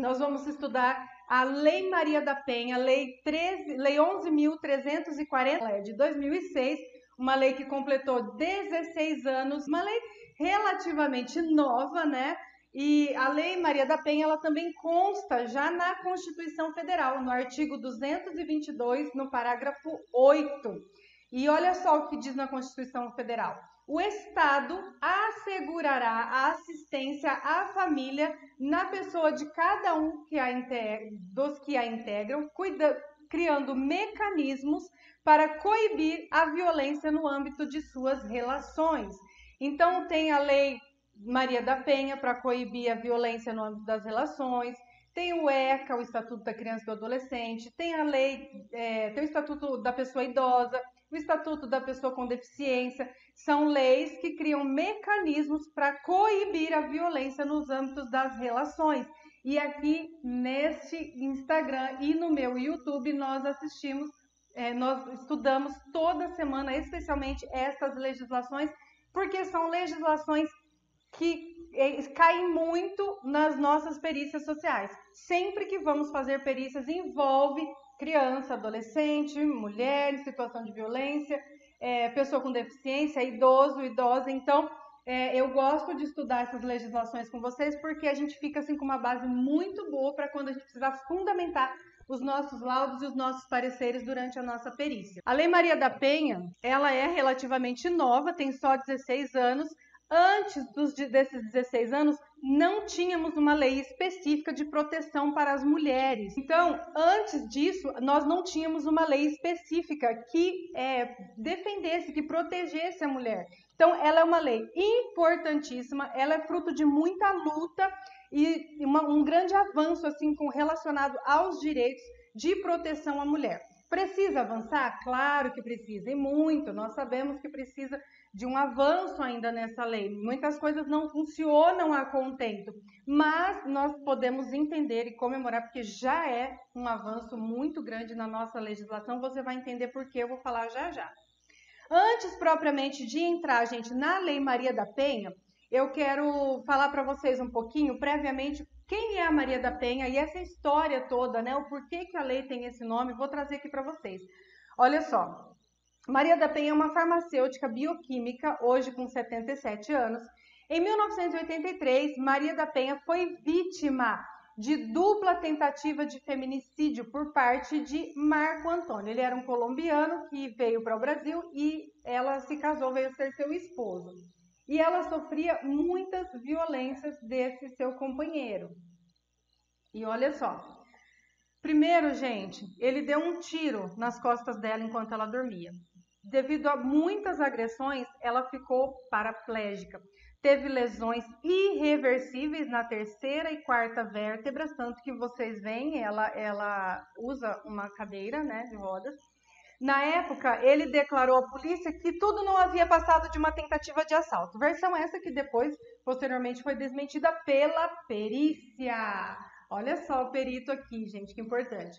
nós vamos estudar a Lei Maria da Penha, Lei 11.340 de 2006, uma lei que completou 16 anos, uma lei relativamente nova, né? E a Lei Maria da Penha, ela também consta já na Constituição Federal, no artigo 222, no parágrafo 8. E olha só o que diz na Constituição Federal. O Estado assegurará a assistência à família na pessoa de cada um dos que a integram, criando mecanismos para coibir a violência no âmbito de suas relações. Então, tem a Lei Maria da Penha para coibir a violência no âmbito das relações, tem o ECA, o Estatuto da Criança e do Adolescente, tem a lei, tem o Estatuto da Pessoa Idosa, o Estatuto da Pessoa com Deficiência. São leis que criam mecanismos para coibir a violência nos âmbitos das relações. E aqui neste Instagram e no meu YouTube nós estudamos toda semana, especialmente essas legislações, porque são legislações que caem muito nas nossas perícias sociais. Sempre que vamos fazer perícias envolve criança, adolescente, mulher em situação de violência, pessoa com deficiência, idoso, idosa. Então, eu gosto de estudar essas legislações com vocês porque a gente fica assim com uma base muito boa para quando a gente precisar fundamentar os nossos laudos e os nossos pareceres durante a nossa perícia. A Lei Maria da Penha, ela é relativamente nova, tem só 16 anos. Antes desses 16 anos, não tínhamos uma lei específica de proteção para as mulheres. Então, antes disso, nós não tínhamos uma lei específica que defendesse, que protegesse a mulher. Então, ela é uma lei importantíssima, ela é fruto de muita luta e um grande avanço assim, relacionado aos direitos de proteção à mulher. Precisa avançar? Claro que precisa, e muito. Nós sabemos que precisa de um avanço ainda nessa lei. Muitas coisas não funcionam a contento, mas nós podemos entender e comemorar, porque já é um avanço muito grande na nossa legislação. Você vai entender por que eu vou falar já já. Antes, propriamente, de entrar, gente, na Lei Maria da Penha, eu quero falar para vocês um pouquinho, previamente, quem é a Maria da Penha e essa história toda, né? O porquê que a lei tem esse nome, vou trazer aqui para vocês. Olha só. Maria da Penha é uma farmacêutica bioquímica, hoje com 77 anos. Em 1983, Maria da Penha foi vítima de dupla tentativa de feminicídio por parte de Marco Antônio. Ele era um colombiano que veio para o Brasil e ela se casou, veio ser seu esposo. E ela sofria muitas violências desse seu companheiro. E olha só. Primeiro, gente, ele deu um tiro nas costas dela enquanto ela dormia. Devido a muitas agressões, ela ficou paraplégica. Teve lesões irreversíveis na terceira e quarta vértebras, tanto que vocês veem, ela usa uma cadeira, né, de rodas. Na época, ele declarou à polícia que tudo não havia passado de uma tentativa de assalto. Versão essa que depois, posteriormente, foi desmentida pela perícia. Olha só o perito aqui, gente, que importante.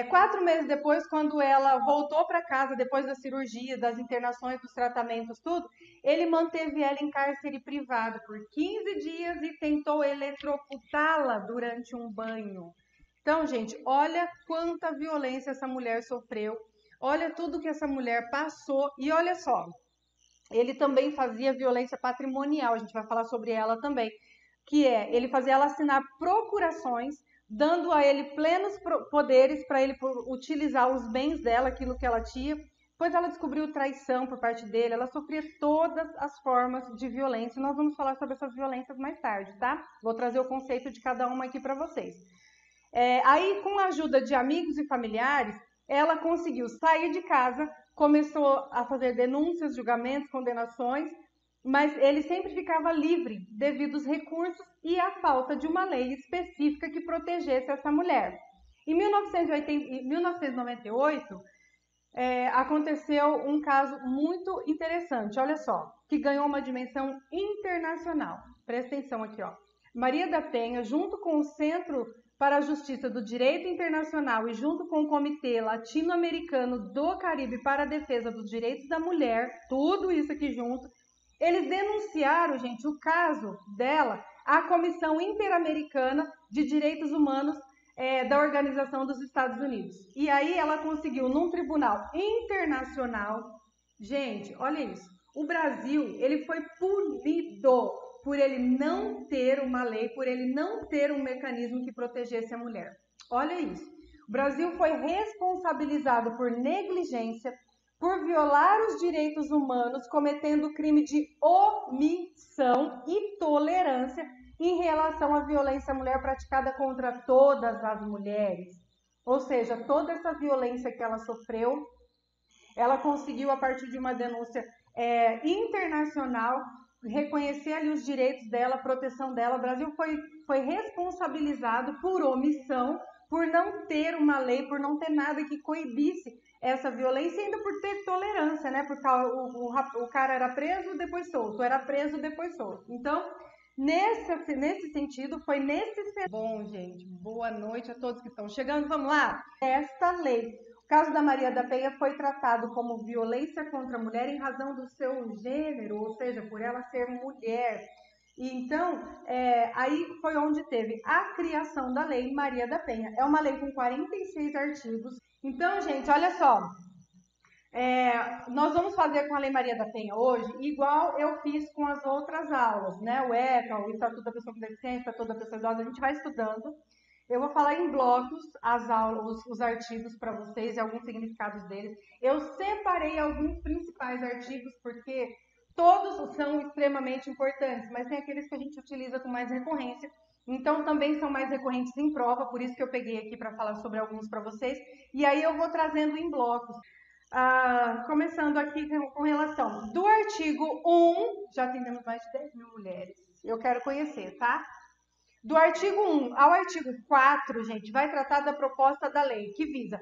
4 meses depois, quando ela voltou para casa, depois da cirurgia, das internações, dos tratamentos, tudo, ele manteve ela em cárcere privado por 15 dias e tentou eletrocutá-la durante um banho. Então, gente, olha quanta violência essa mulher sofreu, olha tudo que essa mulher passou e olha só, ele também fazia violência patrimonial, a gente vai falar sobre ela também, que ele fazia ela assinar procurações, dando a ele plenos poderes para ele utilizar os bens dela, aquilo que ela tinha. Depois ela descobriu traição por parte dele, ela sofria todas as formas de violência. Nós vamos falar sobre essas violências mais tarde, tá? Vou trazer o conceito de cada uma aqui para vocês. Aí, com a ajuda de amigos e familiares, ela conseguiu sair de casa, começou a fazer denúncias, julgamentos, condenações, mas ele sempre ficava livre devido aos recursos e à falta de uma lei específica que protegesse essa mulher. Em 1998, aconteceu um caso muito interessante, olha só, que ganhou uma dimensão internacional. Presta atenção aqui, ó. Maria da Penha, junto com o Centro para a Justiça do Direito Internacional e junto com o Comitê Latino-Americano do Caribe para a Defesa dos Direitos da Mulher, tudo isso aqui junto, eles denunciaram, gente, o caso dela à Comissão Interamericana de Direitos Humanos da Organização dos Estados Unidos. E aí ela conseguiu, num tribunal internacional, gente, olha isso, o Brasil, ele foi punido por ele não ter uma lei, por ele não ter um mecanismo que protegesse a mulher. Olha isso. O Brasil foi responsabilizado por negligência, por violar os direitos humanos, cometendo crime de omissão e tolerância em relação à violência à mulher praticada contra todas as mulheres. Ou seja, toda essa violência que ela sofreu, ela conseguiu, a partir de uma denúncia internacional, reconhecer ali os direitos dela, a proteção dela. O Brasil foi responsabilizado por omissão, por não ter uma lei, por não ter nada que coibisse essa violência, e ainda por ter tolerância, né? Porque o cara era preso, depois solto, era preso, depois solto. Então, nesse sentido, foi nesse... Bom, gente, boa noite a todos que estão chegando. Vamos lá? Esta lei, o caso da Maria da Penha, foi tratado como violência contra a mulher em razão do seu gênero, ou seja, por ela ser mulher. E então, aí foi onde teve a criação da Lei Maria da Penha. É uma lei com 46 artigos. Então, gente, olha só. Nós vamos fazer com a Lei Maria da Penha hoje, igual eu fiz com as outras aulas, né? O ECA, o Estatuto da Pessoa com Deficiência, o Estatuto da Pessoa Idosa, a gente vai estudando. Eu vou falar em blocos as aulas, os artigos para vocês e alguns significados deles. Eu separei alguns principais artigos, porque todos são extremamente importantes, mas tem aqueles que a gente utiliza com mais recorrência. Então, também são mais recorrentes em prova, por isso que eu peguei aqui para falar sobre alguns para vocês. E aí eu vou trazendo em blocos. Começando aqui com relação do artigo 1, já atendemos mais de 10 mil mulheres. Eu quero conhecer, tá? Do artigo 1 ao artigo 4, gente, vai tratar da proposta da lei, que visa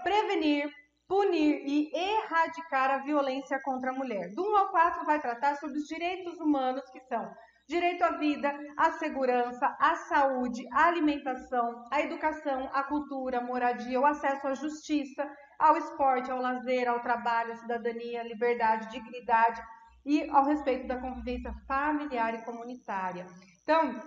prevenir, punir e erradicar a violência contra a mulher. Do 1 ao 4 vai tratar sobre os direitos humanos, que são direito à vida, à segurança, à saúde, à alimentação, à educação, à cultura, à moradia, ao acesso à justiça, ao esporte, ao lazer, ao trabalho, à cidadania, à liberdade, dignidade e ao respeito da convivência familiar e comunitária. Então,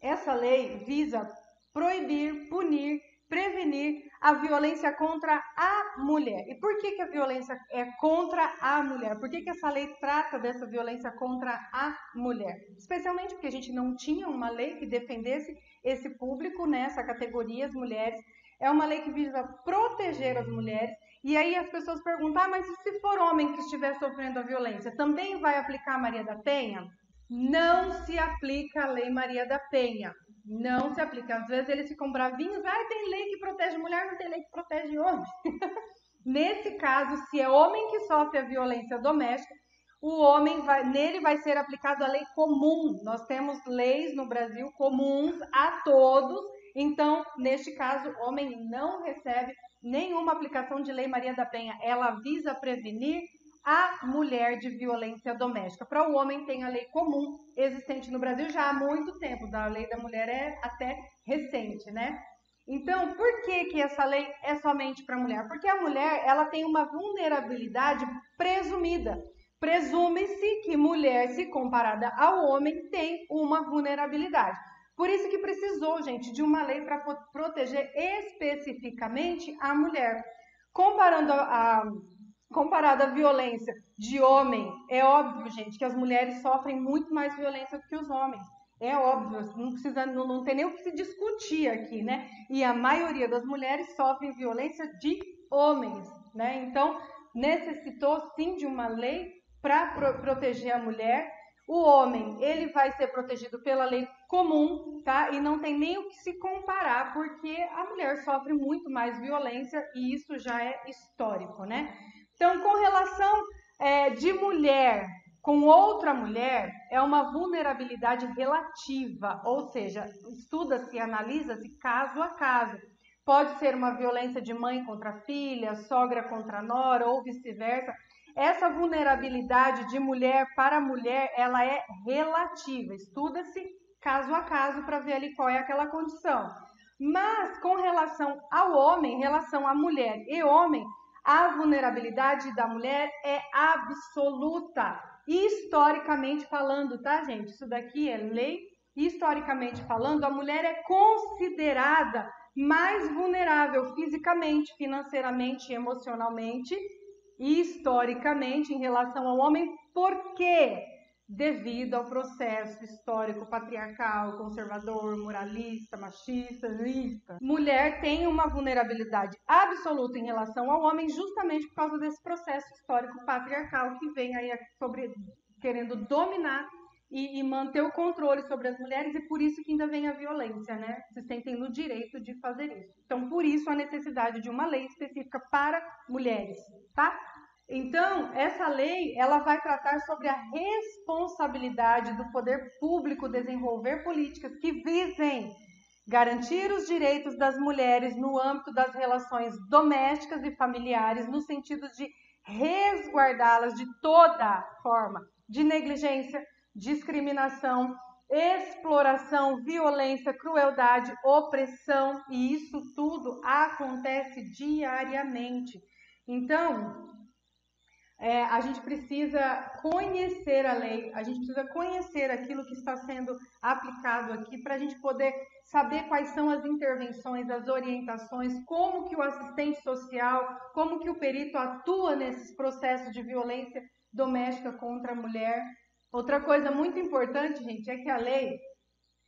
essa lei visa proibir, punir, prevenir a violência contra a mulher. E por que a violência é contra a mulher? Por que essa lei trata dessa violência contra a mulher? Especialmente porque a gente não tinha uma lei que defendesse esse público, né, essa categoria, as mulheres. É uma lei que visa proteger as mulheres. E aí as pessoas perguntam, mas e se for homem que estiver sofrendo a violência, também vai aplicar a Maria da Penha? Não se aplica a Lei Maria da Penha. Não se aplica. Às vezes eles ficam bravinhos. Tem lei que protege mulher, não tem lei que protege homem. Nesse caso, se é homem que sofre a violência doméstica, nele vai ser aplicado a lei comum. Nós temos leis no Brasil comuns a todos. Então, neste caso, o homem não recebe nenhuma aplicação de Lei Maria da Penha. Ela visa prevenir a mulher de violência doméstica. Para o homem tem a lei comum existente no Brasil já há muito tempo. A lei da mulher é até recente, né? Então, por que essa lei é somente para a mulher? Porque a mulher, ela tem uma vulnerabilidade presumida. Presume-se que mulher, se comparada ao homem, tem uma vulnerabilidade. Por isso que precisou, gente, de uma lei para proteger especificamente a mulher. Comparado à violência de homem, é óbvio, gente, que as mulheres sofrem muito mais violência do que os homens. É óbvio, não tem nem o que se discutir aqui, né? E a maioria das mulheres sofrem violência de homens, né? Então, necessitou sim de uma lei para proteger a mulher. O homem, ele vai ser protegido pela lei comum, tá? E não tem nem o que se comparar, porque a mulher sofre muito mais violência e isso já é histórico, né? Então, com relação de mulher com outra mulher, é uma vulnerabilidade relativa, ou seja, estuda-se e analisa-se caso a caso. Pode ser uma violência de mãe contra filha, sogra contra nora ou vice-versa. Essa vulnerabilidade de mulher para mulher, ela é relativa. Estuda-se caso a caso para ver ali qual é aquela condição. Mas com relação ao homem, em relação à mulher e homem, a vulnerabilidade da mulher é absoluta, historicamente falando, tá, gente? Isso daqui é lei Historicamente falando, a mulher é considerada mais vulnerável fisicamente, financeiramente, emocionalmente e historicamente em relação ao homem. Por quê? Devido ao processo histórico patriarcal, conservador, moralista, machista, lista. Mulher tem uma vulnerabilidade absoluta em relação ao homem justamente por causa desse processo histórico patriarcal que vem aí querendo dominar e manter o controle sobre as mulheres, e por isso que ainda vem a violência, né? Se sentem no direito de fazer isso. Então, por isso a necessidade de uma lei específica para mulheres, tá? Então, essa lei, ela vai tratar sobre a responsabilidade do poder público desenvolver políticas que visem garantir os direitos das mulheres no âmbito das relações domésticas e familiares, no sentido de resguardá-las de toda forma de negligência, discriminação, exploração, violência, crueldade, opressão, e isso tudo acontece diariamente. Então, a gente precisa conhecer a lei, a gente precisa conhecer aquilo que está sendo aplicado aqui para a gente poder saber quais são as intervenções, as orientações, como que o assistente social, como que o perito atua nesses processos de violência doméstica contra a mulher. Outra coisa muito importante, gente, é que a lei,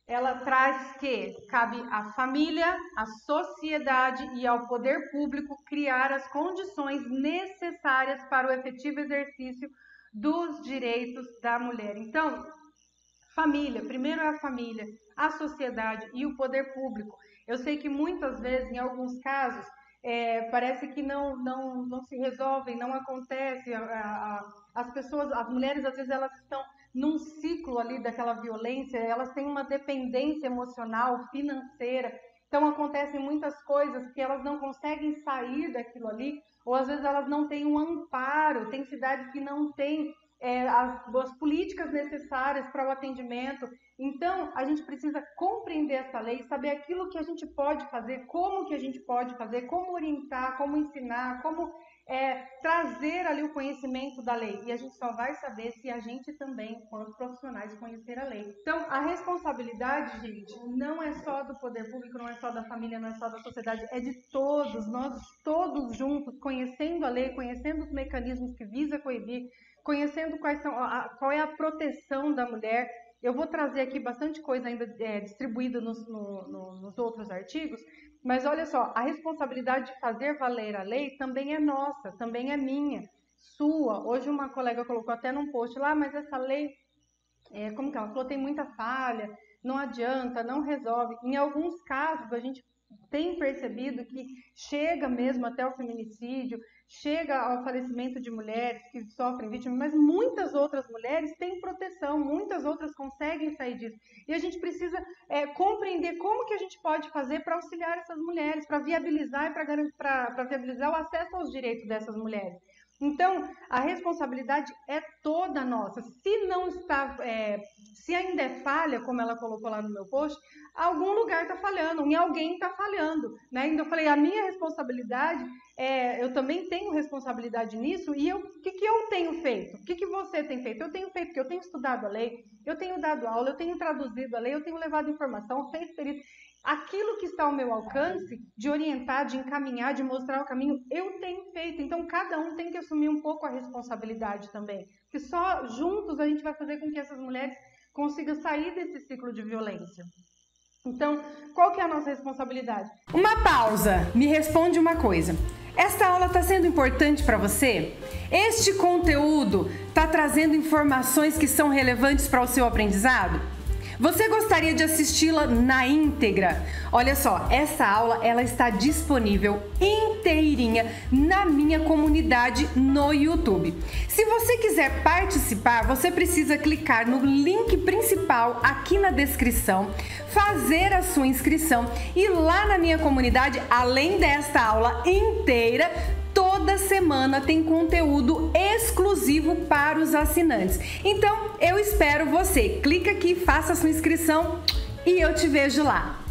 ela traz que cabe à família, à sociedade e ao poder público criar as condições necessárias para o efetivo exercício dos direitos da mulher. Então, família, primeiro é a família, a sociedade e o poder público. Eu sei que muitas vezes, em alguns casos, parece que não se resolvem, não acontece. As pessoas, as mulheres, às vezes, elas estão num ciclo ali daquela violência, elas têm uma dependência emocional, financeira, então acontecem muitas coisas que elas não conseguem sair daquilo ali, ou às vezes elas não têm um amparo, tem cidades que não têm as políticas necessárias para o atendimento. Então, a gente precisa compreender essa lei, saber aquilo que a gente pode fazer, como que a gente pode fazer, como orientar, como ensinar, como trazer ali o conhecimento da lei. E a gente só vai saber se a gente também, enquanto profissionais, conhecer a lei. Então, a responsabilidade, gente, não é só do poder público, não é só da família, não é só da sociedade, é de todos, nós todos juntos, conhecendo a lei, conhecendo os mecanismos que visa coibir, conhecendo qual é a proteção da mulher. Eu vou trazer aqui bastante coisa ainda distribuída nos outros artigos, mas olha só, a responsabilidade de fazer valer a lei também é nossa, também é minha, sua. Hoje uma colega colocou até num post lá, mas essa lei, como que ela falou, tem muita falha, não adianta, não resolve. Em alguns casos a gente tem percebido que chega mesmo até o feminicídio, chega ao falecimento de mulheres que sofrem vítimas, mas muitas outras mulheres têm proteção, muitas outras conseguem sair disso. E a gente precisa compreender como que a gente pode fazer para auxiliar essas mulheres, para viabilizar e para viabilizar o acesso aos direitos dessas mulheres. Então, a responsabilidade é toda nossa. Se não está, se ainda é falha, como ela colocou lá no meu post, algum lugar está falhando, em alguém está falhando, né? Então eu falei, a minha responsabilidade, eu também tenho responsabilidade nisso, e o que eu tenho feito? O que você tem feito? Eu tenho feito, porque eu tenho estudado a lei, eu tenho dado aula, eu tenho traduzido a lei, eu tenho levado informação, feito perito. Aquilo que está ao meu alcance, de orientar, de encaminhar, de mostrar o caminho, eu tenho feito. Então, cada um tem que assumir um pouco a responsabilidade também. Porque só juntos a gente vai fazer com que essas mulheres consigam sair desse ciclo de violência. Então, qual que é a nossa responsabilidade? Uma pausa. Me responde uma coisa. Esta aula está sendo importante para você? Este conteúdo está trazendo informações que são relevantes para o seu aprendizado? Você gostaria de assisti-la na íntegra? Olha só, essa aula ela está disponível inteirinha na minha comunidade no YouTube. Se você quiser participar, você precisa clicar no link principal aqui na descrição, fazer a sua inscrição e lá na minha comunidade, além desta aula inteira, toda semana tem conteúdo exclusivo para os assinantes. Então, eu espero você. Clica aqui, faça a sua inscrição e eu te vejo lá.